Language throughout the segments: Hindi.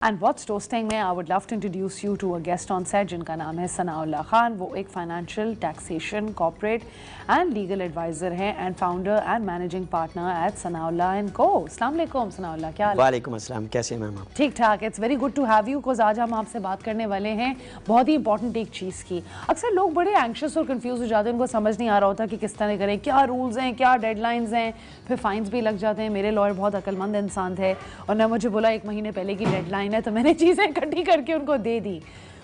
एंड व्हाट्स टोस्टिंग में I would love to introduce you to a guest on set जिनका नाम है सनाउल्लाह खान। वो एक financial taxation corporate and legal advisor हैं and founder and managing partner at Sanaullah and co. अस्सलाम वालेकुम सनाउल्लाह, क्या हाल है? वालेकुम अस्सलाम, कैसे हैं मैम आप? ठीक ठाक। It's very good to have you because आज हम आपसे बात करने वाले हैं बहुत ही इंपॉर्टेंट एक चीज़ की। अक्सर लोग बड़े एंक्शस और कंफ्यूज हो जाते हैं, उनको समझ नहीं आ रहा होता कि किस तरह करें, क्या रूल्स हैं, क्या डेडलाइंस हैं, फिर फाइन्स भी लग जाते हैं। मेरे लॉयर बहुत अक्लमंद इंसान थे और ने मुझे बोला 1 महीने पहले की डेडलाइन है, तो मैंने चीज़ें इकट्ठी करके उनको दे दी।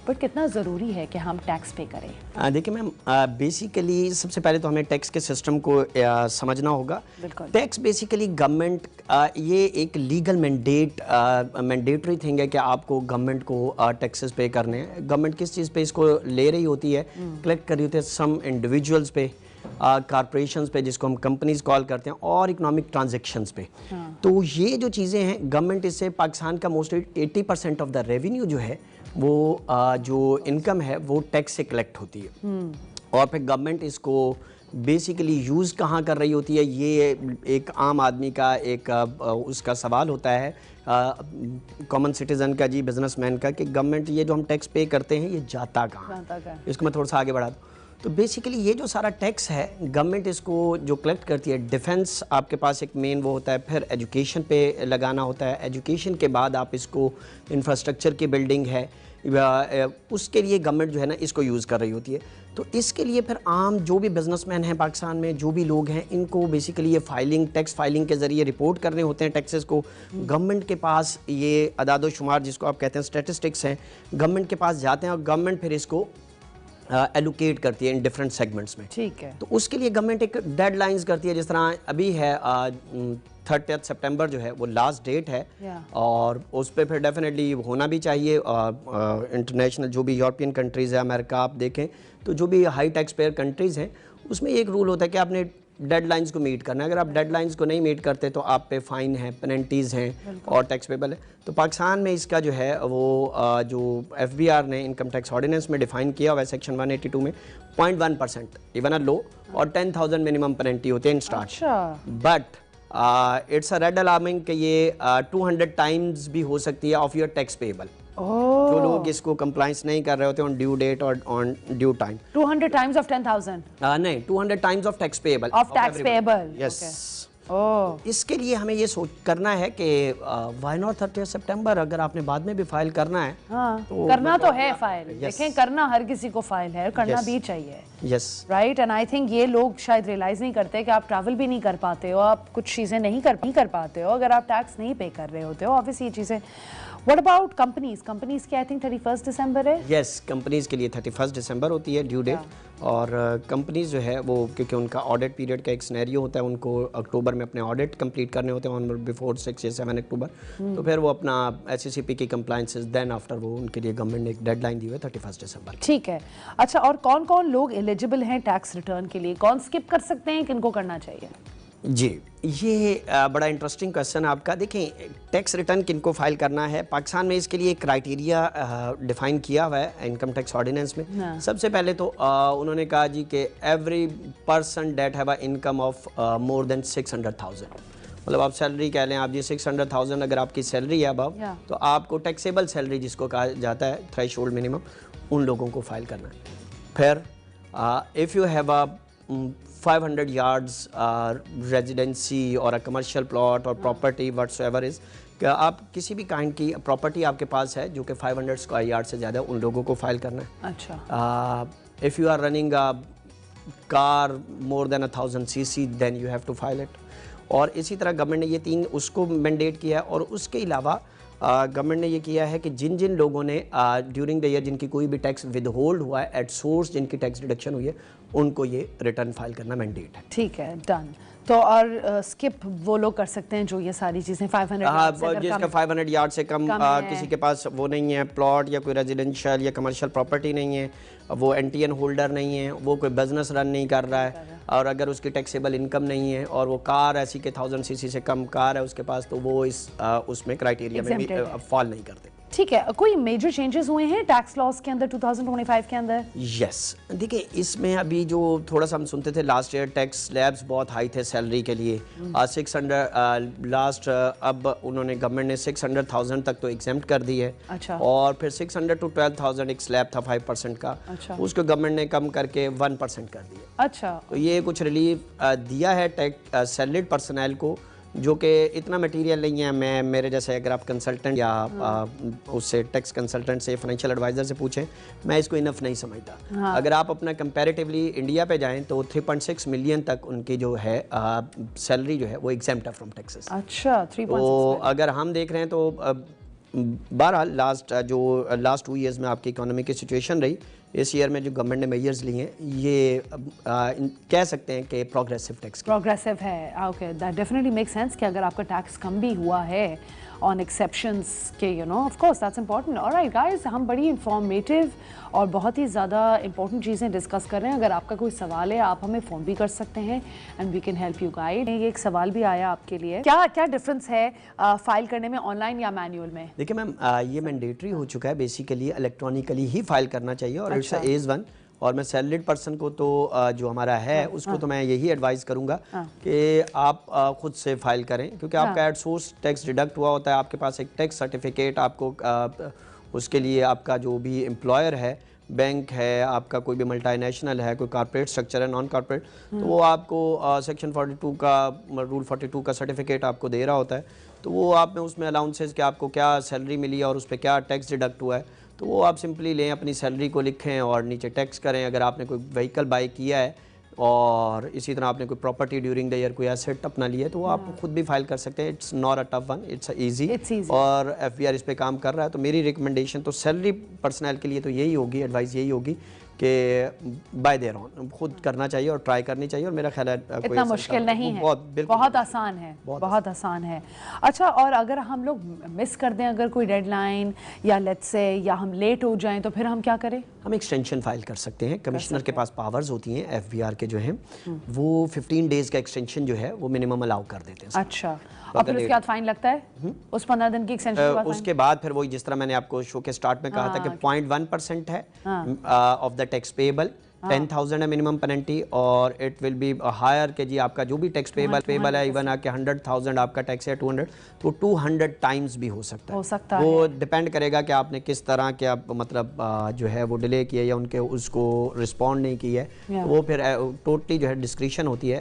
बट कितना ज़रूरी है कि हम टैक्स पे करें? देखिए मैम, बेसिकली सबसे पहले तो हमें टैक्स के सिस्टम को समझना होगा। टैक्स बेसिकली गवर्नमेंट, ये एक लीगल मैंडेटरी थिंग है कि आपको गवर्नमेंट को टैक्सेस पे करने हैं। गवर्नमेंट किस चीज़ पे इसको ले रही होती है, कलेक्ट कर रही होती है सम इंडिविजुअल्स पे, कॉरपोरेशंस पे जिसको हम कंपनीज कॉल करते हैं, और इकोनॉमिक ट्रांजैक्शंस पे। तो ये जो चीज़ें हैं, गवर्नमेंट इससे पाकिस्तान का मोस्टली 80% ऑफ द रेवेन्यू जो है वो जो इनकम है वो टैक्स से कलेक्ट होती है। और फिर गवर्नमेंट इसको बेसिकली यूज़ कहाँ कर रही होती है, ये एक आम आदमी का एक उसका सवाल होता है, कॉमन सिटीज़न का, जी बिजनेसमैन का, कि गवर्नमेंट ये जो हम टैक्स पे करते हैं ये जाता कहाँ? इसको मैं थोड़ा सा आगे बढ़ा दूँ तो बेसिकली ये जो सारा टैक्स है गवर्नमेंट इसको जो कलेक्ट करती है, डिफेंस आपके पास एक मेन वो होता है, फिर एजुकेशन पे लगाना होता है, एजुकेशन के बाद आप इसको इंफ्रास्ट्रक्चर की बिल्डिंग है उसके लिए गवर्नमेंट जो है ना इसको यूज़ कर रही होती है। तो इसके लिए फिर आम जो भी बिजनेसमैन हैं पाकिस्तान में, जो भी लोग हैं, इनको बेसिकली ये फाइलिंग, टैक्स फाइलिंग के ज़रिए रिपोर्ट करने होते हैं टैक्सेस को। गवर्नमेंट के पास ये अदाद शुमार जिसको आप कहते हैं स्टैटिस्टिक्स हैं, गवर्नमेंट के पास जाते हैं और गवर्नमेंट फिर इसको एलोकेट करती है इन डिफरेंट सेगमेंट्स में। ठीक है। तो उसके लिए गवर्नमेंट एक डेडलाइंस करती है, जिस तरह अभी है 30 सितंबर जो है वो लास्ट डेट है, और उस पर फिर डेफिनेटली होना भी चाहिए। इंटरनेशनल जो भी यूरोपियन कंट्रीज़ है, अमेरिका आप देखें तो जो भी हाई टैक्स पेयर कंट्रीज़ हैं उसमें एक रूल होता है कि आपने डेडलाइंस को मीट करना है। अगर आप डेडलाइंस को नहीं मीट करते तो आप पे फ़ाइन है, पेनल्टीज़ हैं और टैक्स पेबल है। तो पाकिस्तान में इसका जो है वो जो FBR ने इनकम टैक्स ऑर्डिनेंस में डिफ़ाइन किया हुआ है सेक्शन 182 में 0.1% इवन अ लो और 10,000 मिनिमम पेनल्टी होते हैं in start. But it's a red alarming कि ये 200 टाइम्स भी हो सकती है ऑफ योर टैक्स पेबल। जो लोग इसको कंप्लाइंस नहीं कर रहे होते ऑन ड्यू डेट और on due time. 200 times of 10,000? नहीं, 200 times of tax payable. Yes. इसके लिए हमें ये सोच करना है कि व्हाई नॉट 30 सितंबर, अगर आपने बाद में भी फाइल करना है। तो करना तो है फाइल। देखें, करना हर किसी को फाइल है, करना भी चाहिए। Yes, right. And I think ये लोग शायद रियलाइज नहीं करते कि आप ट्रैवल भी नहीं कर पाते हो, आप कुछ चीज़ें नहीं कर पाते हो अगर आप टैक्स नहीं पे कर रहे होते हो। ऑब्वियसली ये चीज़ें। What about companies? Companies की आई थिंक 31 दिसंबर है। Yes, कंपनीज़ के लिए 31 दिसंबर होती है ड्यू डेट। और कंपनीज़ जो है वो, क्योंकि उनका ऑडिट पीरियड का एक सिनेरियो होता है, उनको अक्टूबर में अपने ऑडिट कंप्लीट करने होते हैं, ऑन बिफोर 6 या 7 अक्टूबर। तो फिर वो अपना SCCP की कंप्लाइंसेस, देन आफ्टर वो उनके लिए गवर्नमेंट ने एक डेडलाइन दी हुई है 31 दिसंबर। ठीक है। अच्छा, और कौन कौन लोग एलिजिबल हैं टैक्स रिटर्न के लिए? कौन स्किप कर सकते हैं, किनको करना चाहिए? जी, ये बड़ा इंटरेस्टिंग क्वेश्चन है आपका। देखें, टैक्स रिटर्न किनको फाइल करना है, पाकिस्तान में इसके लिए क्राइटेरिया डिफाइन किया हुआ है इनकम टैक्स ऑर्डिनेंस में। सबसे पहले तो उन्होंने कहा जी कि every person that have a income of more than 600,000। मतलब आप सैलरी कह लें आप जी 600,000 अगर आपकी सैलरी है अबव, तो आपको टैक्सेबल सैलरी जिसको कहा जाता है, थ्रेशोल्ड मिनिमम, उन लोगों को फाइल करना है। फिर if you have a 500 yards residency और अ कमर्शियल प्लॉट और प्रॉपर्टी व्हाटसोएवर इज़, कि आप किसी भी काइंड की प्रॉपर्टी आपके पास है जो कि 500 स्क्वायर यार्ड से ज़्यादा, उन लोगों को फाइल करना है। अच्छा। If you are running a car more than 1000 cc then you have to file it. और इसी तरह गवर्नमेंट ने ये 3 उसको मैंडेट किया है। और उसके अलावा गवर्नमेंट ने ये किया है कि जिन जिन लोगों ने ड्यूरिंग द ईयर जिनकी कोई भी टैक्स विद होल्ड हुआ है, एट सोर्स जिनकी टैक्स डिडक्शन हुई है, उनको ये रिटर्न फाइल करना मैंडेट है। ठीक है, डन। तो और स्किप वो लोग कर सकते हैं जो ये सारी चीज़ें 500 जिसका 500 यार्ड से कम किसी के पास वो नहीं है, प्लॉट या कोई रेजिडेंशियल या कमर्शियल प्रॉपर्टी नहीं है, वो NTN होल्डर नहीं है, वो कोई बिजनेस रन नहीं कर रहा है, और अगर उसकी टैक्सेबल इनकम नहीं है, और वो कार ऐसी के 1000 cc से कम कार है उसके पास, तो वो इस उसमें क्राइटेरिया में भी फॉल नहीं करते। ठीक है, कोई मेजर चेंजेस हुए हैं टैक्स लॉस के अंदर 2025 के अंदर? यस, देखिए इसमें अभी जो थोड़ा सा हम सुनते थे लास्ट ईयर टैक्स स्लैब्स बहुत हाई थे सैलरी के लिए, 600 लास्ट, अब उन्होंने गवर्नमेंट ने 600,000 तक तो एग्जेम्प्ट कर दी है। अच्छा। और फिर 600 to 12,000 एक स्लैब था 5% का। अच्छा। उसको गवर्नमेंट ने कम करके 1% कर दिया। अच्छा। तो ये कुछ रिलीफ दिया है टैक्स सैलरीड पर्सनल को, जो कि इतना मटेरियल नहीं है। मैं मेरे जैसे अगर आप कंसल्टेंट या उससे टैक्स कंसल्टेंट से फाइनेंशियल एडवाइज़र से पूछें, मैं इसको इनफ नहीं समझता। अगर आप अपना कंपैरेटिवली इंडिया पे जाएं तो 3.6 मिलियन तक उनकी जो है सैलरी जो है वो एग्जेम्प्ट है फ्रॉम टैक्सेस। अच्छा, 3.6। तो अगर हम देख रहे हैं तो बहरहाल लास्ट 2 ईयर्स में आपकी इकोनॉमी की सिचुएशन रही, इस ईयर में जो गवर्नमेंट ने मेजर्स लिए हैं ये कह सकते हैं कि प्रोग्रेसिव टैक्स प्रोग्रेसिव है। Okay, that definitely make sense कि अगर आपका टैक्स कम भी हुआ है ऑन एक्सेप्शंस के, you know, of course that's important. Alright guys, हम बड़ी इंफॉर्मेटिव और बहुत ही ज़्यादा इंपॉर्टेंट चीज़ें डिस्कस कर रहे हैं। अगर आपका कोई सवाल है आप हमें फ़ोन भी कर सकते हैं and we can help you guide. ये एक सवाल भी आया आपके लिए, क्या डिफरेंस है फाइल करने में ऑनलाइन या मैनुअल में? देखिए मैम, ये मैंडेटरी हो चुका है, बेसिकली इलेक्ट्रॉनिकली ही फाइल करना चाहिए और इट्स एज 1। और मैं सैलरीड पर्सन को तो जो हमारा है उसको तो मैं यही एडवाइस करूंगा कि आप खुद से फाइल करें, क्योंकि आपका एट सोर्स टैक्स डिडक्ट हुआ होता है। आपके पास एक टैक्स सर्टिफिकेट, आपको उसके लिए आपका जो भी एम्प्लॉयर है, बैंक है, आपका कोई भी मल्टीनेशनल है, कोई कॉर्पोरेट स्ट्रक्चर है, नॉन कॉर्पोरेट, तो वो आपको सेक्शन 42 का रूल 42 का सर्टिफिकेट आपको दे रहा होता है। तो वो आप में उसमें अलाउंसेस कि आपको क्या सैलरी मिली है और उस पर क्या टैक्स डिडक्ट हुआ है, तो वो आप सिंपली लें, अपनी सैलरी को लिखें और नीचे टैक्स करें। अगर आपने कोई व्हीकल बाई किया है और इसी तरह आपने कोई प्रॉपर्टी ड्यूरिंग द ईयर कोई एसेट अपना लिया है, तो वो आप खुद भी फाइल कर सकते हैं। It's not a tough one, it's easy. और एफबीआर इस पे काम कर रहा है। तो मेरी रिकमेंडेशन तो सैलरी पर्सनल के लिए तो यही होगी, एडवाइस यही होगी कि बाय देयर ओन खुद करना चाहिए और ट्राई करनी चाहिए। और मेरा ख्याल है इतना मुश्किल नहीं है, बहुत आसान है, बहुत आसान है। अच्छा, और अगर हम लोग मिस कर दें अगर कोई डेडलाइन या लेट्स से या हम लेट हो जाएं तो फिर हम क्या करें? हम एक्सटेंशन फाइल कर सकते हैं। कमिश्नर के पास पावर्स होती हैं, एफबीआर के जो हैं वो 15 डेज का एक्सटेंशन जो है वो मिनिमम अलाउ कर देते हैं। अच्छा, और फिर उसके बाद फाइन लगता है उस 15 दिन की एक्सटेंशन के बाद? उसके बाद फिर वही जिस तरह मैंने आपको शो के स्टार्ट में कहा था कि 0.1% है ऑफ द टैक्स पेबल, 10,000 है मिनिमम पेनल्टी, और इट विल बी हायर के जी आपका जो भी टैक्स पेबल है, इवन आके 100,000 आपका टैक्स है 200, तो 200 टाइम्स भी हो सकता है। वो डिपेंड करेगा कि आपने किस तरह के आप मतलब जो है वो डिले किया या उनके उसको रिस्पॉन्ड नहीं किया है। वो फिर टोटली जो है डिस्क्रिशन होती है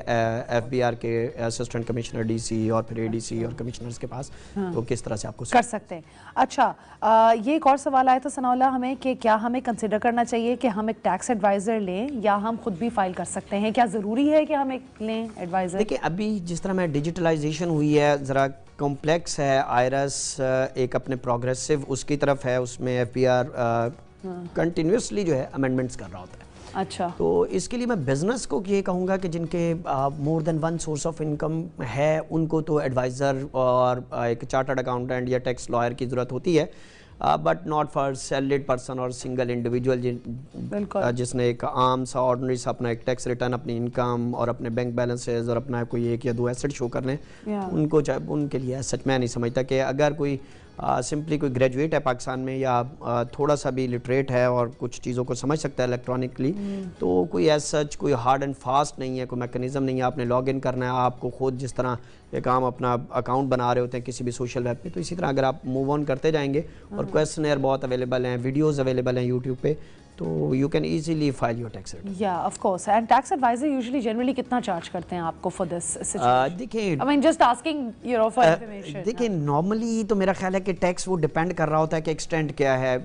एफबीआर के असिस्टेंट कमिश्नर, डीसी और फिर एडीसी और कमिश्नर्स के पास, तो किस तरह से आपको कर सकते हैं। अच्छा, ये एक और सवाल आया था सनाउल्लाह हमें कि क्या हमें कंसिडर करना चाहिए कि हम एक टैक्स एडवाइज़र लें या हम खुद भी फाइल कर सकते हैं? क्या ज़रूरी है कि हम एक लें एडवाइज़र? देखिए, अभी जिस तरह में डिजिटलाइजेशन हुई है, ज़रा कॉम्प्लेक्स है। आईआरएस एक अपने प्रोग्रेसिव उसकी तरफ है, उसमें एफबीआर कंटिन्यूसली जो है अमेंडमेंट्स कर रहा होता है। अच्छा, तो इसके लिए मैं बिजनेस को ये कहूँगा कि जिनके more than one source of income है, उनको तो एडवाइज़र और एक चार्टर्ड अकाउंटेंट या टैक्स लॉयर की ज़रूरत होती है, but not for salaried person और सिंगल इंडिविजुअल जिसने एक आम सा ऑर्डिनरी सा अपना एक टैक्स रिटर्न, अपनी इनकम और अपने बैंक बैलेंसेस और अपना कोई 1 या 2 एसेट शो कर लें, उनको उनके लिए सच मैं नहीं समझता कि अगर कोई सिंपली कोई ग्रेजुएट है पाकिस्तान में या थोड़ा सा भी लिटरेट है और कुछ चीज़ों को समझ सकता है इलेक्ट्रॉनिकली, तो कोई एज सच कोई हार्ड एंड फास्ट नहीं है, कोई मैकेनिज्म नहीं है। आपने लॉग इन करना है, आपको खुद जिस तरह एक आम अपना अकाउंट बना रहे होते हैं किसी भी सोशल वेब पे, तो इसी तरह अगर आप मूव ऑन करते जाएंगे, और क्वेश्चनर बहुत अवेलेबल हैं, वीडियोज़ अवेलेबल हैं यूट्यूब पे, तो you can easily file your tax return. या of course. And tax advisor usually generally कितना चार्ज करते हैं आपको फॉर दिस सिचुएशन? देखिए, I mean just asking you know for information. देखिए, नॉर्मली तो मेरा ख्याल है कि टैक्स वो डिपेंड कर रहा होता है कि एक्सटेंट क्या है।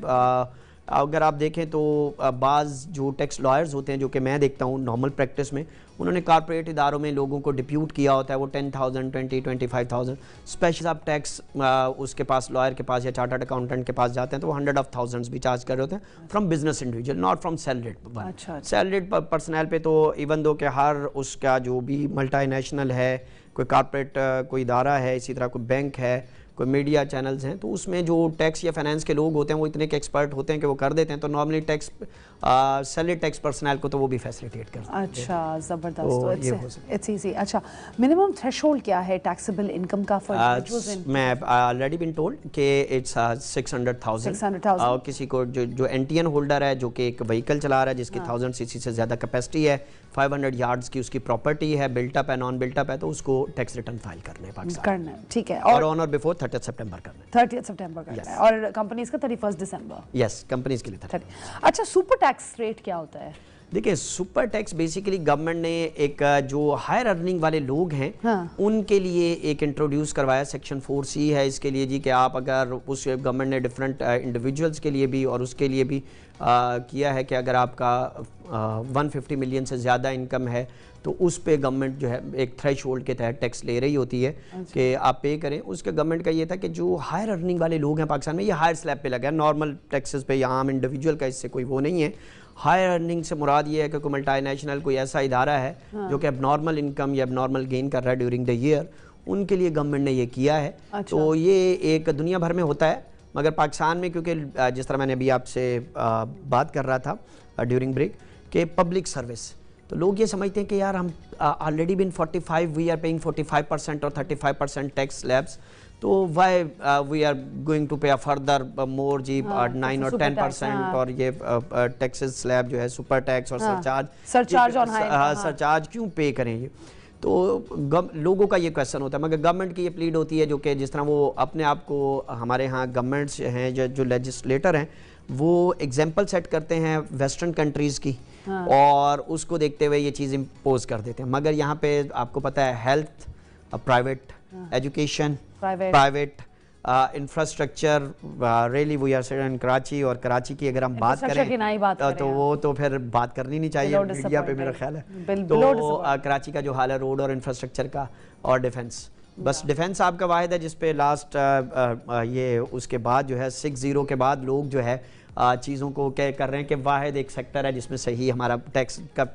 अगर आप देखें तो बाज़ जो टैक्स लॉयर्स होते हैं, जो कि मैं देखता हूँ नॉर्मल प्रैक्टिस में, उन्होंने कॉर्पोरेट इदारों में लोगों को डिप्यूट किया होता है, वो 10,000, 20, 25,000 स्पेशल आप टैक्स उसके पास लॉयर के पास या चार्टर्ड अकाउंटेंट के पास जाते हैं तो वो 100 of thousands भी चार्ज कर रहे होते हैं from business individual, not from salaried. Salaried personal पे तो इवन दो कि हर उसका जो भी मल्टीनेशनल है, कोई कॉर्पोरेट कोई इदारा है, इसी तरह कोई बैंक है, कोई मीडिया चैनल्स हैं, तो उसमें जो टैक्स या फाइनेंस के लोग होते हैं वो इतने के एक्सपर्ट होते हैं कि वो कर देते हैं, तो normally tax salary tax personal को तो वो भी फैसिलिटेट करते हैं। अच्छा, ज़बरदस्त। तो इट्स इजी। अच्छा, मिनिमम थ्रेशोल्ड क्या है टैक्सेबल इनकम का फॉर इंडिविजुअल्स? मैं ऑलरेडी बीन टोल्ड कि इट्स 600,000। और किसी को जो एनटीएन होल्डर है, जो कि एक व्हीकल चला रहा है जिसकी 1000 सीसी से ज़्यादा कैपेसिटी है, 500 यार्ड्स की उसकी प्रॉपर्टी है, बिल्टअप है, नॉन बिल्टअप है, तो उसको टैक्स रिटर्न फाइल करने हैं पाकिस्तान करना है, ठीक है। और ऑन और बिफोर 30 सितंबर करना है। 30 सितंबर करना है, और कंपनीज का 31 दिसंबर। यस, कंपनीज के लिए 30। अच्छा, सुपर टैक्स रेट क्या होता है? देखिए, सुपर टैक्स बेसिकली गवर्नमेंट ने एक जो हायर अर्निंग वाले लोग हैं, हाँ। उनके लिए एक इंट्रोड्यूस करवाया, सेक्शन 4C है इसके लिए जी, कि आप अगर उस गवर्नमेंट ने डिफरेंट इंडिविजुअल्स के लिए भी और उसके लिए भी किया है कि अगर आपका 150 मिलियन से ज़्यादा इनकम है तो उस पे गवर्नमेंट जो है एक थ्रेश होल्ड के तहत टैक्स ले रही होती है कि आप पे करें। उसके गवर्नमेंट का ये था कि जो हायर अर्निंग वाले लोग हैं पाकिस्तान में, ये हायर स्लैब पे लगा है, नॉर्मल टैक्सेस पे या आम इंडिविजुअल का इससे कोई वो नहीं है। हायर अर्निंग से मुराद ये है कि कोई मल्टीनेशनल कोई ऐसा इदारा है जो कि अब नॉर्मल इनकम या अब नॉर्मल गेन कर रहा है ड्यूरिंग द ईयर, उनके लिए गवर्नमेंट ने ये किया है। तो ये एक दुनिया भर में होता है, मगर पाकिस्तान में क्योंकि जिस तरह मैंने अभी आपसे बात कर रहा था ड्यूरिंग ब्रेक कि पब्लिक सर्विस, तो लोग ये समझते हैं कि यार हम already been 45 we are paying 45% और 35% टैक्स स्लैब्स, तो why we are going to pay further more जी 9 और 10%, और ये टैक्सेस स्लैब जो है सुपर टैक्स और सरचार्ज क्यों पे करें ये। तो लोगों का ये क्वेश्चन होता है, मगर गवर्नमेंट की ये प्लीड होती है, जो कि जिस तरह वो अपने आप को, हमारे यहाँ गवर्नमेंट्स हैं जो लेजिस्लेटर हैं वो एग्जाम्पल सेट करते हैं वेस्टर्न कंट्रीज़ की, और उसको देखते हुए ये चीज़ इम्पोज कर देते हैं। मगर यहाँ पे आपको पता है health, private education, private infrastructure, really we are set in Karachi, और कराची की अगर हम बात करें तो वो तो फिर बात करनी नहीं चाहिए मीडिया पे, मेरा ख्याल है। तो कराची का जो हाल है रोड और इंफ्रास्ट्रक्चर का, और डिफेंस, बस डिफेंस आपका वाहिद है जिस पे लास्ट ये उसके बाद जो है 60 के बाद लोग जो है चीज़ों को क्या कर रहे हैं कि वाहिद एक सेक्टर है जिसमें सही हमारा टैक्स का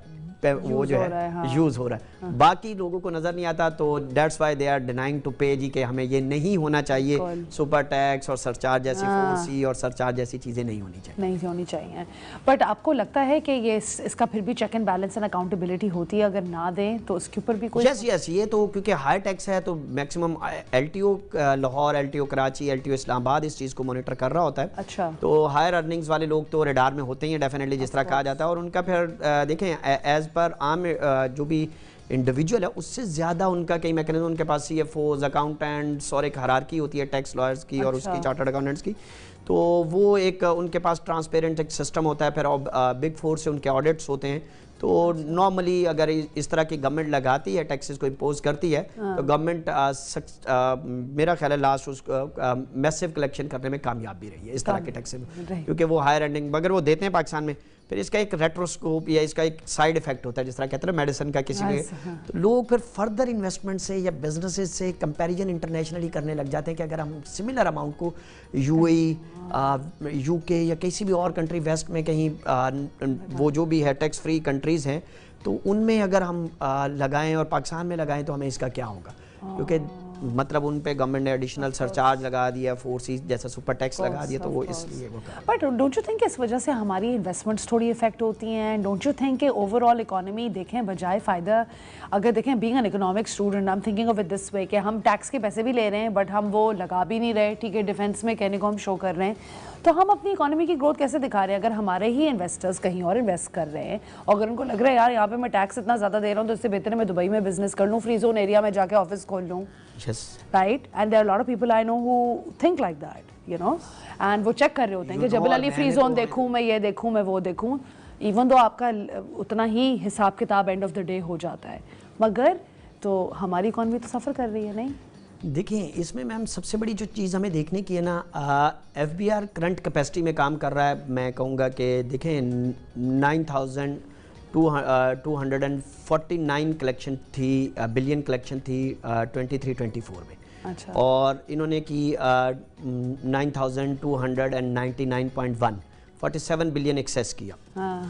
वो जो है यूज़ हो रहा है, बाकी लोगों को नज़र नहीं आता। तो that's why they are denying to pay जी, कि हमें ये नहीं होना चाहिए, सुपर टैक्स और सरचार्ज जैसी 4C और सरचार्ज जैसी चीज़ें नहीं होनी चाहिए। बट आपको लगता है कि ये इसका फिर भी check and balance and accountability होती है? अगर ना दें तो उसके ऊपर भी कोई? यस, ये तो क्योंकि हाई टैक्स है तो maximum LTO Lahore, LTO Karachi, LTO Islamabad इस चीज़ को मॉनिटर कर रहा होता है। अच्छा, तो हायर अर्निंग्स वाले लोग तो रेडार में होते हैं डेफिनेटली, जिस तरह कहा जाता है, और उनका फिर देखें एज पर आम जो भी इंडिविजुअल है उससे ज़्यादा उनका कई मैकेनिज्म, उनके पास CFOs, अकाउंटेंट्स और एक हायरार्की होती है टैक्स लॉयर्स की और उसकी चार्टर्ड अकाउंटेंट्स की, तो वो एक उनके पास ट्रांसपेरेंट एक सिस्टम होता है। फिर बिग फोर से उनके ऑडिट्स होते हैं। तो नॉर्मली अगर इस तरह की गवर्नमेंट लगाती है, टैक्सेस को इम्पोज करती है, तो गवर्नमेंट मेरा ख्याल है लास्ट उसको मैसिव कलेक्शन करने में कामयाब भी रही है इस तरह के टैक्स में, क्योंकि वो हायर अर्निंग मगर वो देते हैं पाकिस्तान में। फिर इसका एक रेट्रोस्कोप या इसका एक साइड इफेक्ट होता है, जिस तरह कहते हैं मेडिसिन का किसी में, तो लोग फिर फर्दर इन्वेस्टमेंट से या बिजनेसेस से कंपैरिजन इंटरनेशनली करने लग जाते हैं कि अगर हम सिमिलर अमाउंट को UAE, UK या किसी भी और कंट्री वेस्ट में कहीं वो जो भी है टैक्स फ्री कंट्रीज़ हैं, तो उनमें अगर हम लगाएं और पाकिस्तान में लगाएं तो हमें इसका क्या होगा, क्योंकि मतलब उन पे गवर्नमेंट ने एडिशनल सरचार्ज लगा दिया, 4C जैसा सुपर टैक्स लगा दिया, तो वो इसलिए वो। बट डोंट यू थिंक इस वजह से हमारी इन्वेस्टमेंट्स थोड़ी इफेक्ट होती हैं? डोंट यू थिंक कि ओवरऑल इकोनॉमी देखें बजाय फ़ायदा, अगर देखें being an economic student I am thinking of it this way कि हम टैक्स के पैसे भी ले रहे हैं बट हम वो लगा भी नहीं रहे, ठीक है, डिफेंस में कहने को हम शो कर रहे हैं, तो हम अपनी इकोनॉमी की ग्रोथ कैसे दिखा रहे हैं अगर हमारे ही इन्वेस्टर्स कहीं और इन्वेस्ट कर रहे हैं, और अगर उनको लग रहा है यार यहाँ पे मैं टैक्स इतना ज़्यादा दे रहा हूँ तो इससे बेहतर है मैं दुबई में बिजनेस कर लूँ, फ्री जोन एरिया में जाके ऑफिस खोल लूँ, right? And there are lot of people I know who think like that, you know, एंड वो चेक कर रहे होते हैं कि जबल अली फ्री जोन देखूँ, मैं ये देखूँ, मैं वो देखूँ, इवन तो आपका उतना ही हिसाब किताब एंड ऑफ द डे हो जाता है, मगर तो हमारी इकॉनमी तो सफ़र कर रही है। नहीं, देखिए इसमें मैम सबसे बड़ी जो चीज़ हमें देखने की है ना, FBR करंट कैपेसिटी में काम कर रहा है। मैं कहूँगा कि देखें 9,249 कलेक्शन थी, बिलियन कलेक्शन थी 23-24 में। अच्छा। और इन्होंने की 9,299.1 47 बिलियन एक्सेस किया।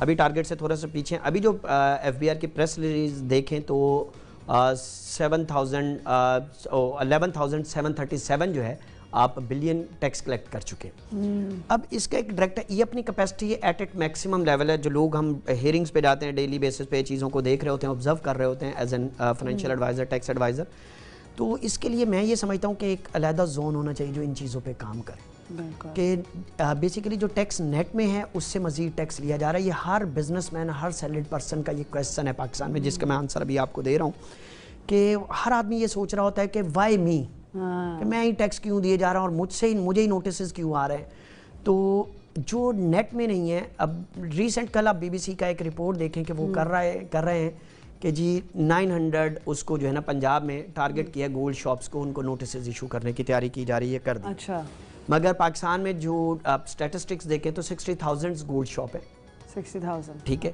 अभी टारगेट से थोड़ा सा पीछे। अभी जो FBR की प्रेस रिलीज देखें तो 11,737 जो है आप बिलियन टैक्स कलेक्ट कर चुके हैं। अब इसका एक डायरेक्ट ये अपनी capacity at it maximum level है। जो लोग हम हेयरिंग्स पे जाते हैं डेली बेसिस पे चीज़ों को देख रहे होते हैं, ऑब्जर्व कर रहे होते हैं as an financial advisor, tax advisor, तो इसके लिए मैं ये समझता हूँ कि एक अलहदा जोन होना चाहिए जो इन चीज़ों पे काम करे कि बेसिकली जो टैक्स नेट में है उससे मज़ीद टैक्स लिया जा रहा है। ये हर बिजनेसमैन, हर सैलरीड पर्सन का ये क्वेश्चन है पाकिस्तान में, जिसका मैं आंसर अभी आपको दे रहा हूँ कि हर आदमी ये सोच रहा होता है कि वाई मी, कि मैं ही टैक्स क्यों दिए जा रहा हूँ और मुझे ही नोटिस क्यों आ रहे हैं। तो जो नेट में नहीं है, अब रिसेंट कल आप BBC का एक रिपोर्ट देखें कि वो कर रहे हैं कि जी 900 उसको जो है ना पंजाब में टारगेट किया गोल्ड शॉप्स को, उनको नोटिस इशू करने की तैयारी की जा रही है, कर दी। अच्छा। मगर पाकिस्तान में जो आप स्टैटिस्टिक्स देखें तो 60,000 गोल्ड शॉप है। 60,000, ठीक है।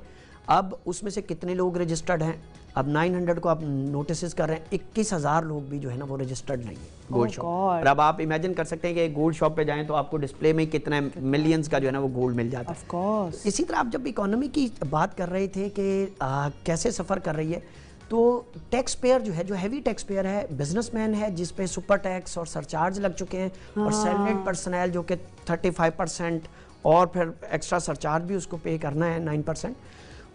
अब उसमें से कितने लोग रजिस्टर्ड हैं? अब 900 को आप नोटिस कर रहे हैं, 21,000 लोग भी जो है ना वो रजिस्टर्ड नहीं है गोल्ड शॉप। और अब आप इमेजिन कर सकते हैं कि गोल्ड शॉप पे जाएं तो आपको डिस्प्ले में कितना मिलियंस का जो है ना वो गोल्ड मिल जाता है। इसी तरह आप जब इकोनॉमी की बात कर रहे थे कि कैसे सफ़र कर रही है, तो टैक्स पेयर जो है, जो हैवी टैक्स पेयर है, बिजनेसमैन है जिस पे सुपर टैक्स और सरचार्ज लग चुके हैं, और सैलरीड पर्सनल जो कि 35% और फिर एक्स्ट्रा सरचार्ज भी उसको पे करना है 9%।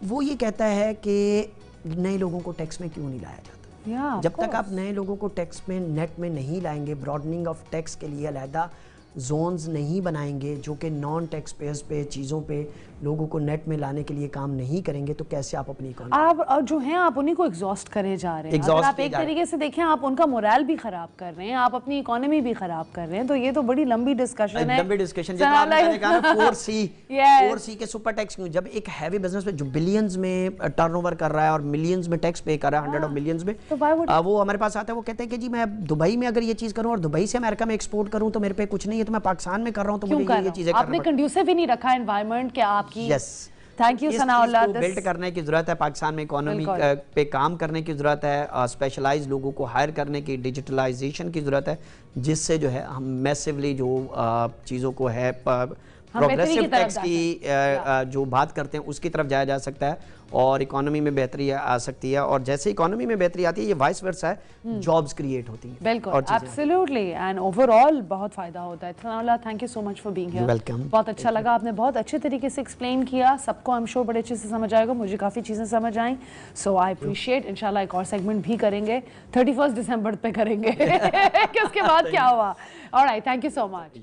वो ये कहता है कि नए लोगों को टैक्स में क्यों नहीं लाया जाता। जब तक आप नए लोगों को टैक्स में नेट में नहीं लाएंगे, ब्रॉडनिंग ऑफ टैक्स के लिए अलहदा जोन्स नहीं बनाएंगे जो कि नॉन टैक्स पेयर्स पे चीज़ों पे लोगों को नेट में लाने के लिए काम नहीं करेंगे, तो कैसे आप अपनी इकोनॉमी आप जो हैं आप उन्हीं को एग्जॉस्ट करे जा रहे हैं। अगर आप एक तरीके से देखें आप उनका मोरल भी खराब कर रहे हैं, आप अपनी इकोनॉमी भी खराब कर रहे हैं। तो ये तो बड़ी लंबी डिस्कशन है। लंबी डिस्कशन जितना आपने कहा ना 4C के सुपर टैक्स क्यों, जब एक हैवी बिजनेस में जो बिलियंस में टर्नओवर कर रहा है और मिलियंस में टैक्स पे कर रहा है, 100 ऑफ मिलियंस में, तो वो हमारे पास आता है, वो कहते हैं कि जी मैं दुबई में अगर ये चीज़ करूँ और दुबई से अमेरिका में एक्सपोर्ट करूँ तो मेरे पे कुछ नहीं है, तो मैं पाकिस्तान में कर रहा हूं, तो मुझे ये चीजें आपने कंड्यूसिव ही नहीं रखा एनवायरनमेंट के आपकी। Yes, thank you Sanaullah. Build करने की जरूरत है पाकिस्तान में, इकोनॉमी पे काम करने की जरूरत है, स्पेशलाइज्ड लोगों को हायर करने की, डिजिटलाइजेशन की जरूरत है, जिससे जो है हम मैसिवली जो चीज़ों को है प्रोग्रेसिव टैक्स की जो बात करते हैं उसकी तरफ जाया जा सकता है और इकोनॉमी में बेहतरी आ सकती है। और जैसे इकोनॉमी में बेहतरी आती है, ये वाइस वर्सा है, जॉब्स क्रिएट होती हैं। बिल्कुल, एब्सोल्युटली, एंड ओवरऑल बहुत फायदा होता है। Sanaullah, thank you so much for being here. Welcome. बहुत अच्छा लगा, आपने बहुत अच्छे तरीके से एक्सप्लेन किया, सबको आई एम श्योर बड़े अच्छे से समझ आएगा, मुझे काफ़ी चीज़ें समझ आई। सो आई अप्रिशिएट। इंशाल्लाह एक और सेगमेंट भी करेंगे, 31 दिसंबर पे करेंगे कि उसके बाद क्या हुआ। Alright, thank you so much.